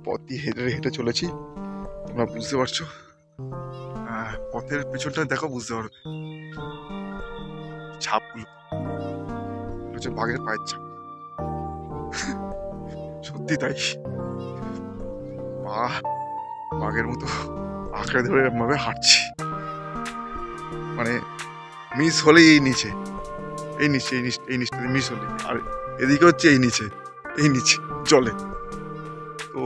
পথ দিয়ে হেঁটে হেঁটে চলেছি, তোমরা বুঝতে পারছো। পথের পেছনটা দেখো, বুঝতে পারবে ছাপগুলো হচ্ছে বাঘের পায়ের ছাপ। সত্যি তাই, পা বাঘের মতো আঁকড়ে ধরে এরকম ভাবে হাঁটছি। মানে মিস হলেই এই নিচে, এই নিচে, এই নিচটাতে মিস হলে, আর এদিকে হচ্ছে এই নিচে জলে। তো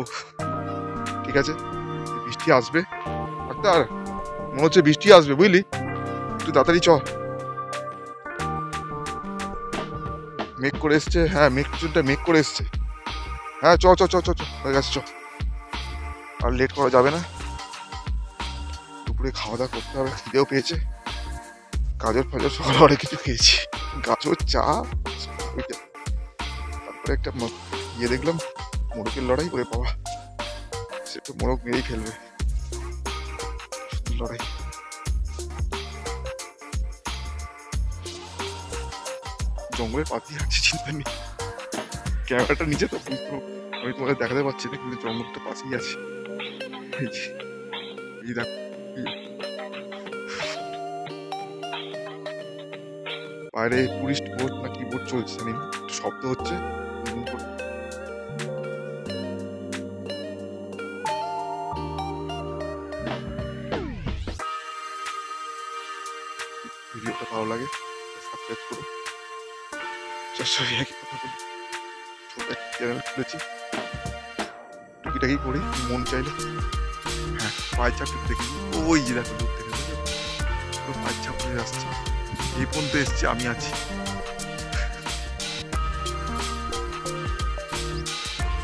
ঠিক আছে, বৃষ্টি আসবে ডাক্তার, মনে হচ্ছে বৃষ্টি আসবে, বুঝলি, একটু তাড়াতাড়ি চ। মেঘ করে এসছে, হ্যাঁ কিছুটা মেঘ করে এসছে। হ্যাঁ চ হয়ে গেছে, চ। আর লেট করা যাবে না, দুপুরে খাওয়া দাওয়া করতে হবে, খিদেও পেয়েছে। গাজর ফাজর সকালে অনেক কিছু খেয়েছি, গাজর চা, তারপরে একটা ইয়ে দেখলাম, মোরগের লড়াই করে বাবা, সেটা মোরগ মেরেই ফেলবে, লড়াই। জঙ্গলের পাতি আছে, চিন্তা নেই, ক্যামেরাটা নিচে তো বুঝতো, আমি তোমাদের দেখাতে পারছি না, কিন্তু জঙ্গলটা পাশেই আছে। এই দেখো, বাইরে টুরিস্ট বোট না কি বোট চলছে, আমি শব্দ হচ্ছে ভিডিওটা ভালো লাগে সাবস্ক্রাইব করো। সরি, একই কথা বলি, ছোট একটা চ্যানেল খুলেছি, টুকিটাকি করি মন চাইলে। হ্যাঁ, পায়ের চাপ দেখি, ওই যে দেখো দূর থেকে পায়ের চাপ হয়ে আসছে, এই পর্যন্ত এসছে, আমি আছি।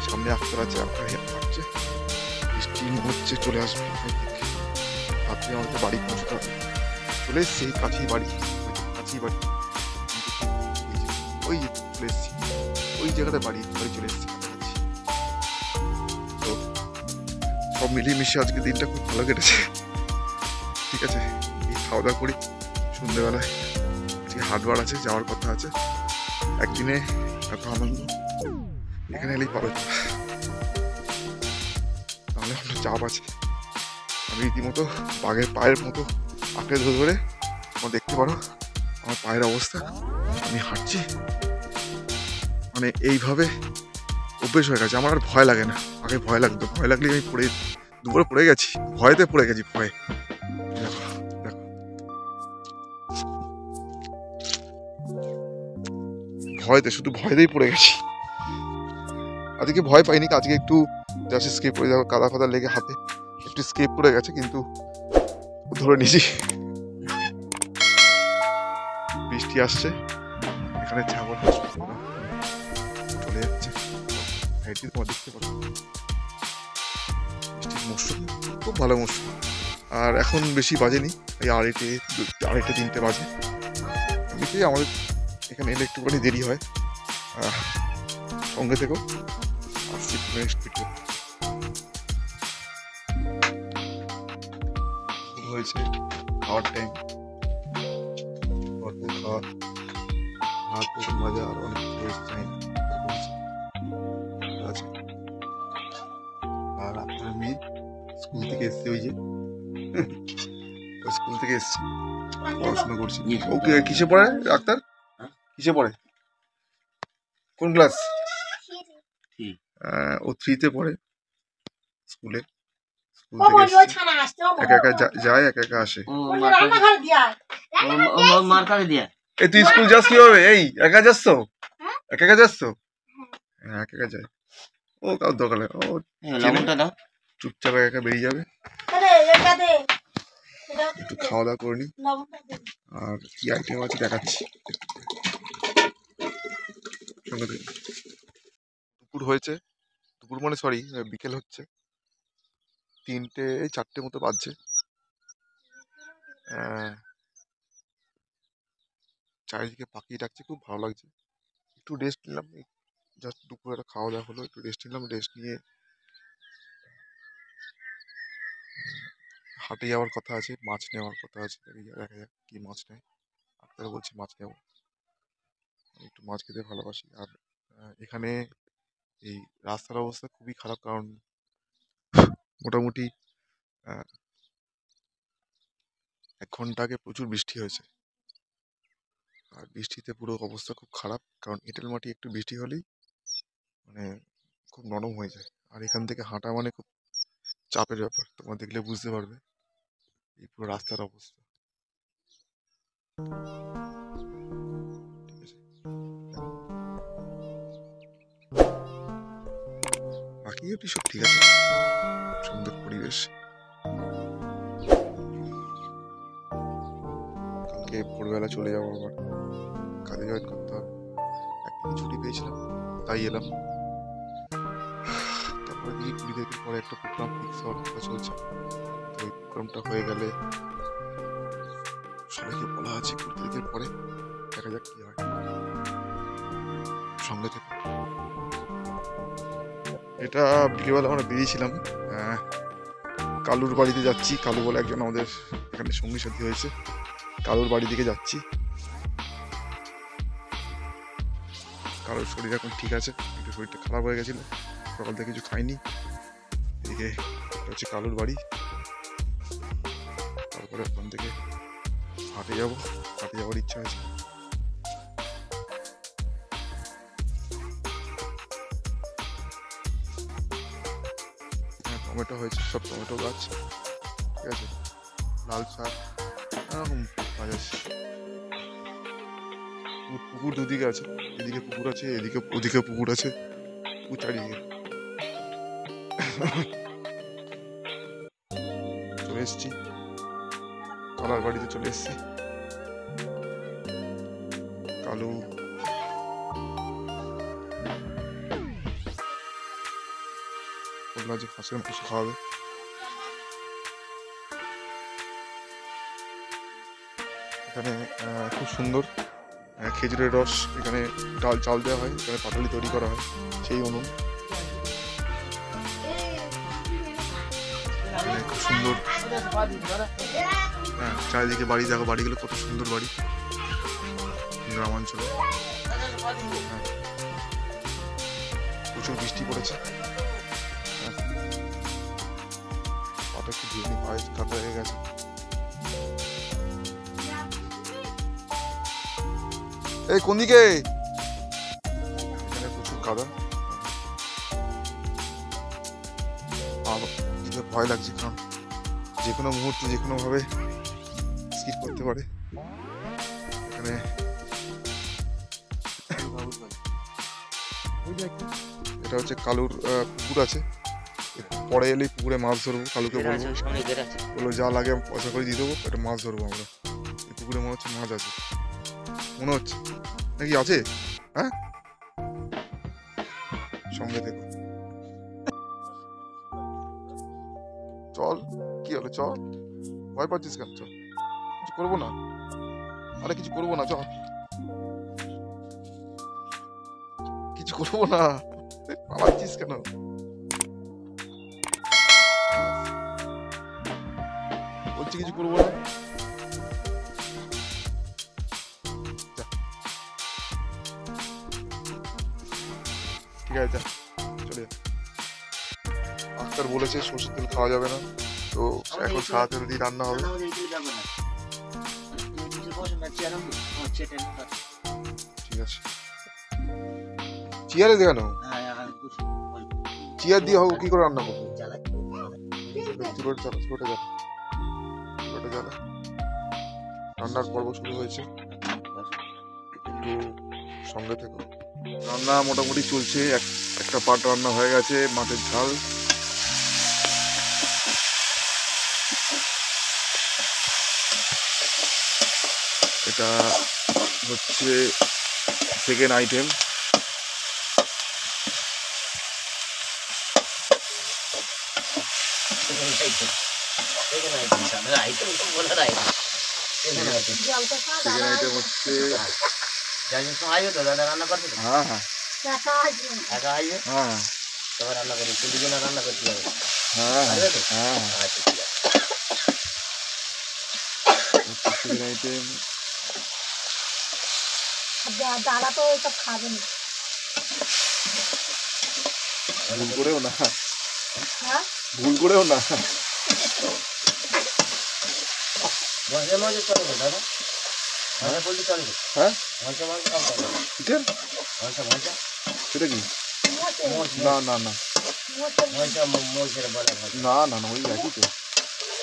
সামনে আক্তার আছে, আক্তার ভাবছে বৃষ্টি হচ্ছে, চলে আসবে, রাত্রে আমাকে বাড়ি পৌঁছতে হবে। চলে এসছে, এই কাছেই বাড়ি, ওই যে চলে এসছি, ওই জায়গাটা বাড়ি চলে এসছি কাছাকাছি। তো সব মিলিয়ে মিশিয়ে আজকে দিনটা খুব ভালো কেটেছে। ঠিক আছে, এই খাওয়া দাওয়া করি, সন্ধ্যেবেলায় আজকে হাটবার আছে, যাওয়ার কথা আছে। একদিনে এত আনন্দ এখানে এলেই পাবে, তাহলে আমার চাপ আছে। আমি রীতিমতো বাঘের পায়ের মতো আঁকড়ে ধরে তোমরা দেখতে পারো আমার পায়ের অবস্থা, আমি হাঁটছি, মানে এইভাবে অভ্যেস হয়ে গেছে, আমার আর ভয় লাগে না। আগে ভয় লাগতো, ভয় লাগলে আমি দুপুরে পড়ে গেছি, ভয়েতে পড়ে গেছি, ভয়ে। দেখো ভয়তে, শুধু ভয়তেই পড়ে গেছি। আজকে ভয় পাইনি, আজকে একটু জাস্ট স্কেপ করে যাবো, কাদা ফাদা লেগে হাতে একটু স্কেপ করে গেছে, কিন্তু ধরে নিয়েছি। বৃষ্টি আসছে, এখানে ছাগল চলে যাচ্ছে, তোমার দেখতে পারো, বৃষ্টির মরশুম খুব ভালো মরশুম। আর এখন বেশি বাজেনি, এই আড়াইটে 3টে বাজে। এমনিতেই আমাদের এখানে এলে একটুখানি দেরি হয়। সঙ্গে থেকেও আসছি নেক্সট ভিডিও। হয়েছে খাওয়ার টাইম, ভরপুর খাওয়া, ভাত মজা, আর অনেক কিছু হয়েছে, আর আপনার মেয়ে স্কুল থেকে এসছে, ওই যে স্কুল থেকে এসছে, পড়াশোনা করছে। ওকে কিসে পড়ে ডাক্তার, কিসে পড়ে, কোন ক্লাস? ও 3তে পড়ে, স্কুলে। স্কুল থেকে একা যায়, একা আসে। এই তুই স্কুল যাস কিভাবে, এই একা যাচ্ছ, একা যাচ্ছ? হ্যাঁ, একা যায়, ও কাউ দোকানে, ও চুপচাপ একা বেরিয়ে যাবে। একটু খাওয়া দাওয়া করে নি, আর কি আইটেম আছে দেখাচ্ছি। দুপুর হয়েছে, দুপুর মানে সরি বিকেল হচ্ছে, 4টে মতো বাজছে। চারিদিকে পাখি ডাকছে, খুব ভালো লাগছে। একটু রেস্ট নিলাম, জাস্ট দুপুরে একটা খাওয়া দাওয়া হলো, একটু রেস্ট নিলাম, রেস্ট নিয়ে হাটে যাওয়ার কথা আছে, মাছ নেওয়ার কথা আছে, দেখা যাক কি মাছ নেয়। আপনারা বলছি মাছ নেব, আমি একটু মাছ খেতে ভালোবাসি। আর এখানে এই রাস্তার অবস্থা খুবই খারাপ, কারণ মোটামুটি 1 ঘন্টা আগে প্রচুর বৃষ্টি হয়েছে, আর বৃষ্টিতে পুরো অবস্থা খুব খারাপ, কারণ এঁটেল মাটি একটু বৃষ্টি হলেই মানে খুব নরম হয়ে যায়। আর এখান থেকে হাঁটা মানে খুব চাপের ব্যাপার, তোমরা দেখলে বুঝতে পারবে এই পুরো রাস্তার অবস্থা। ঠিক আছে, বাকি এমনি সব ঠিক আছে, সুন্দর পরিবেশ। কালকে ভোরবেলা চলে যাবো, আবার কাজে জয়েন করতে হবে। একদিন ছুটি পেয়েছিলাম তাই এলাম। তারপরে দেখি 20 তারিখের পরে একটা প্রোগ্রাম ফিক্স হওয়ার কথা চলছে, তো ওই প্রোগ্রামটা হয়ে গেলে সবাইকে বলা আছে 20 তারিখের পরে, দেখা যাক কি হয়। সঙ্গে থেকে এটা বিকেলবেলা আমরা বেরিয়েছিলাম, কালুর বাড়িতে যাচ্ছি। কালু বলে একজন আমাদের এখানে সঙ্গী সাথী হয়েছে, কালুর বাড়ি দিকে যাচ্ছি। কারোর শরীর এখন ঠিক আছে, একটু শরীরটা খারাপ হয়ে গেছিল, সকাল থেকে কিছু খাইনি। এদিকে হচ্ছে কালুর বাড়ি, তারপরে ওখান থেকে হাটে যাওয়ার ইচ্ছা আছে। টমেটো হয়েছে, সব টমেটো গাছ, ঠিক আছে, লাল শাক, এরকম গাছ আছে। পুকুর দুদিকে আছে, এদিকে পুকুর আছে, ওদিকে পুকুর আছে, পুকুর চারিদিকে। চলে এসছি কালার বাড়িতে, চলে এসছি। কালু বললো যে হাঁসের মাংস খাওয়াবে। এখানে খুব সুন্দর খেজুরের রস, এখানে চাল দেওয়া হয়, এখানে পাটালি তৈরি করা হয়, সেই উনুন। খুব সুন্দর, হ্যাঁ, চারিদিকে বাড়ি, দেখো বাড়িগুলো কত সুন্দর বাড়ি, গ্রামাঞ্চলে। প্রচুর বৃষ্টি পড়েছে, পাটা একটু ধুয়ে পায়ে কাটা হয়ে গেছে। এই কোন দিকে? এখানে প্রচুর কাদা, আর ভয় লাগছে, কারণ যে কোনো মুহূর্তে যে কোনো ভাবে স্কিড করতে পারে। এখানে এটা হচ্ছে কালুর পুকুর আছে, পরে এলেই পুকুরে মাছ ধরবো। কালুকে বলবো যা লাগে পয়সা করে দিয়ে দেবো, এটা মাছ ধরবো আমরা। এই পুকুরে মনে হচ্ছে মাছ আছে, মনে হচ্ছে নাকি আছে, হ্যাঁ, সঙ্গে থেকো। চল, কি হলো, চল, ভয় পাচ্ছিস কেন? চল, কিছু করবো না, আরে কিছু করবো না, চল, কিছু করবো না, পালাচ্ছিস কেন? বলছি কিছু করবো না, ঠিক আছে, যা, চলে যা। ডাক্তার বলেছে সরষের তেল খাওয়া যাবে না, তো এখন সাদা তেল দিয়ে রান্না হবে। ঠিক আছে, চেয়ারে দেখানো, চেয়ার দিয়ে হোক, কি করে রান্না করবো? রান্নার পর্ব শুরু হয়েছে, একটু সঙ্গে থেকো। রান্না মোটামুটি চলছে, একটা পাট রান্না হয়ে গেছে, মাছের ঝাল। এটা হচ্ছে সেকেন্ড আইটেম। হ্যাঁ হ্যাঁ দাদা তো ওইসব খাবে না, ভুল করেও না, হ্যাঁ ভুল করেও না। মাঝে মাঝে চলবে দাদা, মাঝে বললে চলবে। হ্যাঁ মাঝে মাঝে কাম করবে, কিসের মাঝে মাঝে সেটা কি? মোটে মোষ না না না মোটে মাঝে মোষের বলে ভালো। না না না ওই একই তো।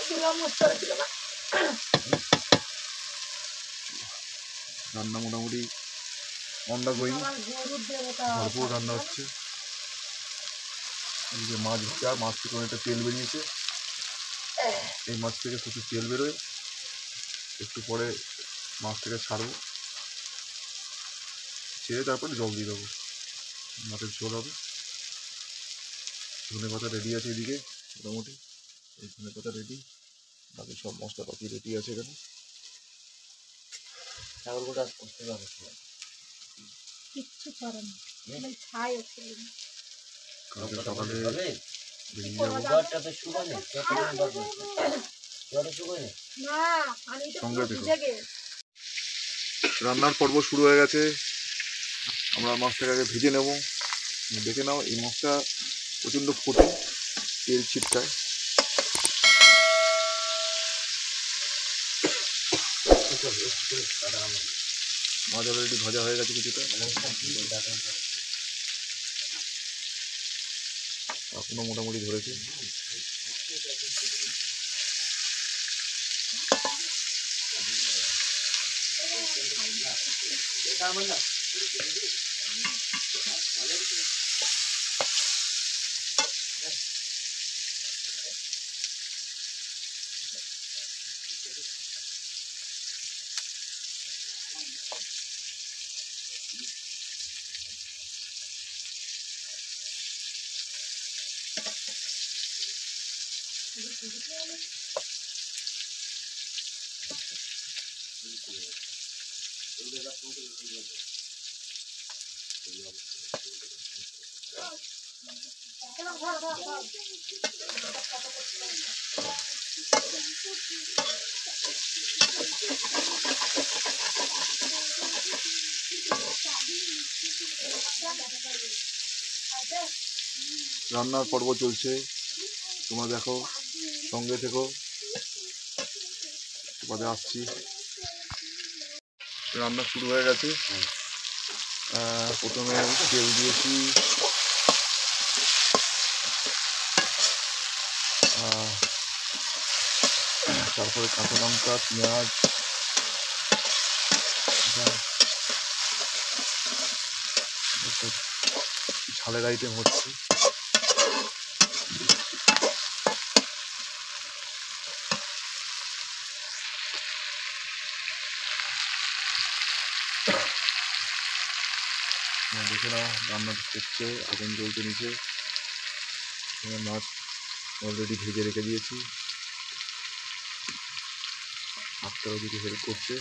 কিলো মোট করেছিল না রান্না মোটামুটি অন্ডা গোয়িং, আমার গরুর দেবতা ভরপুর রান্না হচ্ছে। এই যে মাছ ভাজা, মাছ থেকে অনেকটা তেল বেরিয়েছে। এই মাছ থেকে প্রচুর তেল বেরোয়। একটু পরে মাছটাকে ছাড়বো, ছেড়ে তারপরে জল দিয়ে দেবো, মাছের ঝোল হবে। ধনে পাতা রেডি আছে এদিকে মোটামুটি, এই ধনে পাতা রেডি, বাকি সব মশলাপাতি রেডি আছে এখানে। ছাগল গোটা করতে হবে, কিচ্ছু করে না আমি ছাই হচ্ছে কালকে সকালে হবে। বেরিয়ে যাবো। জলটা তো শুকায় নেই, জলটা শুকায় নেই। না আমি তো সঙ্গে থেকো। ভিজে গে রান্নার পর্ব শুরু হয়ে গেছে। আমরা মাছটাকে আগে ভেজে নেব। দেখে নাও এই মাছটা প্রচণ্ড ফোটে, তেল ছিটকায়। মাছ অলরেডি ভাজা হয়ে গেছে কিছুটা, এখনো মোটামুটি ধরেছে। রান্নার পর্ব চলছে, তোমরা দেখো, সঙ্গে থেকো, বাদে আসছি। রান্না শুরু হয়ে গেছে। প্রথমে তেল দিয়েছি, তারপরে কাঁচা লঙ্কা, পেঁয়াজ, ঝালের আইটেম হচ্ছে। দেখে নাও রান্না করছে, আগুন জ্বলতে নিচে। মাছ অলরেডি ভেজে রেখে দিয়েছি, আটটা ওদিকে হেল্প করছে।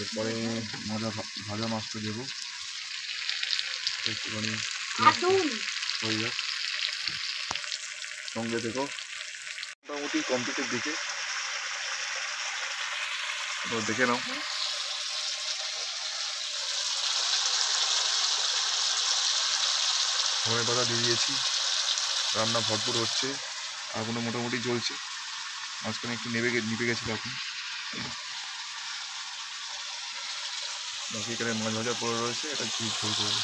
এরপরে ভাজা মাছটা দেবো, একটুখানি হয়ে যাক, সঙ্গে থেকো। মোটামুটি কমপ্লিটের দিকে, দেখে নাও। ধনে পাতা দিয়ে দিয়েছি, রান্না ভরপুর হচ্ছে, আগুনও মোটামুটি জ্বলছে। মাঝখানে একটু নিভে গেছিল এখন। বাকি এখানে মাছ ভাজা পড়ে রয়েছে, এটা ঝোল করবো।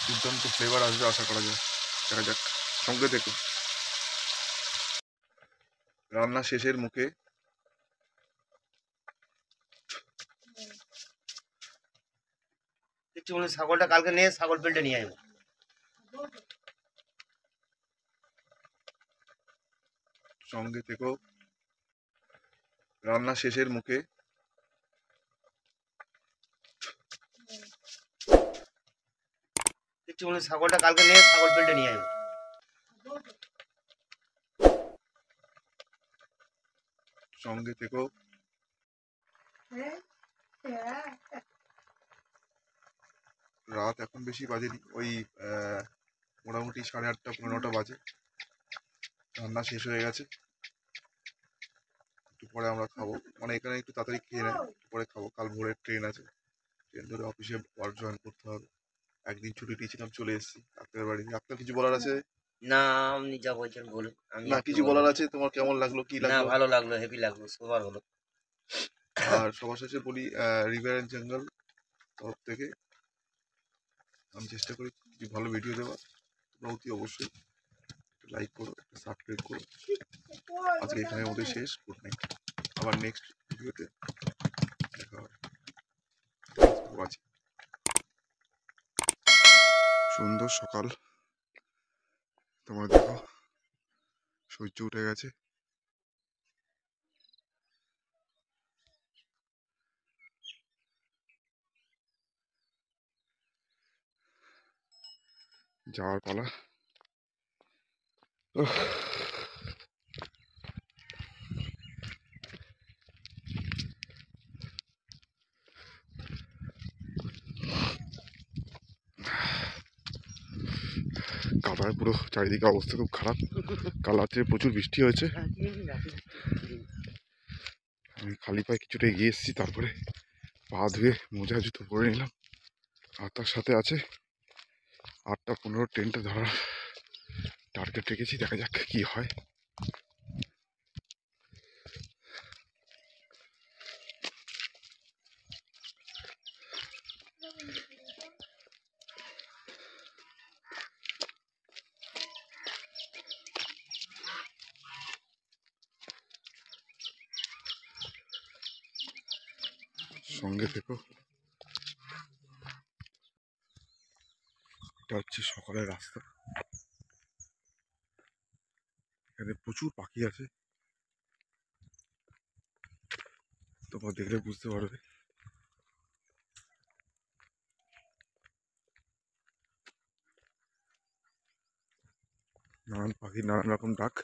দুর্দান্ত ফ্লেভার আসবে আশা করা যায়, দেখা যাক, সঙ্গে থেকো। রান্না শেষের মুখে, দেখছি মনে হয় ছাগলটা কালকে নিয়ে ছাগল পেল্টে নিয়ে আসবো। সঙ্গে থেকো। রান্না শেষের মুখে, দেখছি মনে হয় ছাগলটা কালকে নিয়ে ছাগল পেল্টে নিয়ে আসবো। সঙ্গে থেকো। রাত এখন বেশি বাজেনি, ওই মোটামুটি 8:30 পৌনে 9টা বাজে। রান্না শেষ হয়ে গেছে, একটু পরে আমরা খাবো। মানে এখানে একটু তাড়াতাড়ি খেয়ে নেয়, একটু পরে খাবো। কাল ভোরের ট্রেন আছে, ট্রেন ধরে অফিসে ওয়ার্ক জয়েন করতে হবে। একদিন ছুটি নিয়েছিলাম, চলে এসেছি ডাক্তারের বাড়ি। ডাক্তার কিছু বলার আছে? না, আপনি যা বলছেন বলুন। আমি না, আর কি কিছু বলবো? বলার আছে? তোমার কেমন লাগলো, কি না, লাগলো? ভালো লাগলো, হেভি লাগলো, সবার হলো। আর সবার শেষে বলি, রিভার অ্যান্ড জঙ্গল তরফ থেকে আমি চেষ্টা করি কিছু ভালো ভিডিও দেওয়ার। তোমরা অতি অবশ্যই লাইক করো, একটা সাবস্ক্রাইব করো। আজকে এখানের মধ্যে শেষ। গুড নাইট, আবার নেক্সট ভিডিওতে দেখা হবে। সুন্দর সকাল, তোমরা দেখো সূর্য উঠে গেছে। যাওয়ার পালা। কাদায় পুরো চারিদিকে অবস্থা খুব খারাপ। কাল রাত্রে প্রচুর বৃষ্টি হয়েছে। আমি খালি পায়ে কিছুটা এগিয়ে এসেছি, তারপরে পা ধুয়ে মোজা জুতো পরে নিলাম। আর তার সাথে আছে 8:15 ট্রেনটা ধরার টার্গেট রেখেছি, দেখা যাক কি হয়। সঙ্গে থেকো। এটা হচ্ছে সকালের রাস্তা, এখানে প্রচুর পাখি আছে, তোমরা দেখলে বুঝতে পারবে। নানান পাখির নানান রকম ডাক।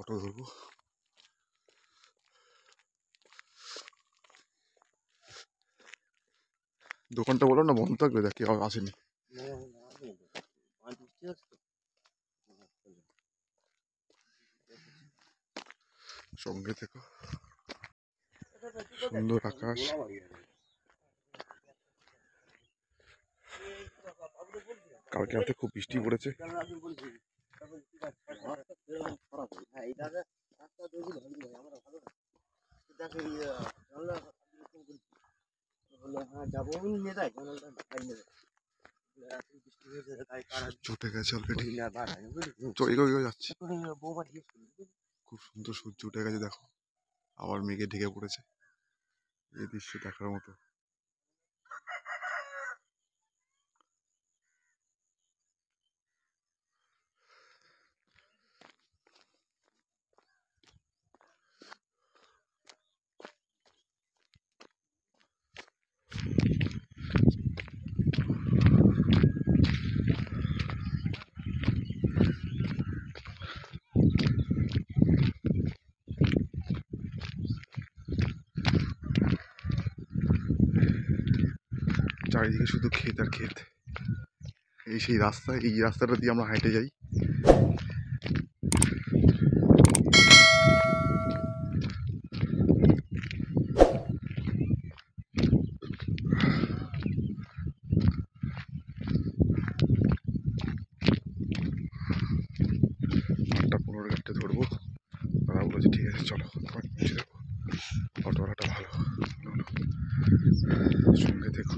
অটো ধরবো। দোকানটা বলো না বন্ধ থাকবে, দেখি আসেনি। সঙ্গে থেকো। সুন্দর আকাশ, কালকে রাতে খুব বৃষ্টি পড়েছে। চটে গেছে অলরেডি, যাচ্ছে। খুব সুন্দর সূর্য উঠে গেছে, দেখো আবার মেঘে ঢেকে পড়েছে। এই দৃশ্য দেখার মতো। চারিদিকে শুধু ক্ষেত আর ক্ষেত। এই সেই রাস্তা, এই রাস্তাটা দিয়ে আমরা হাঁটে যাই। গাড়িটা ধরবো, তারা বলেছে ঠিক আছে চলো পৌঁছে দেবো। অটোওয়ালাটা ভালো, সঙ্গে দেখো।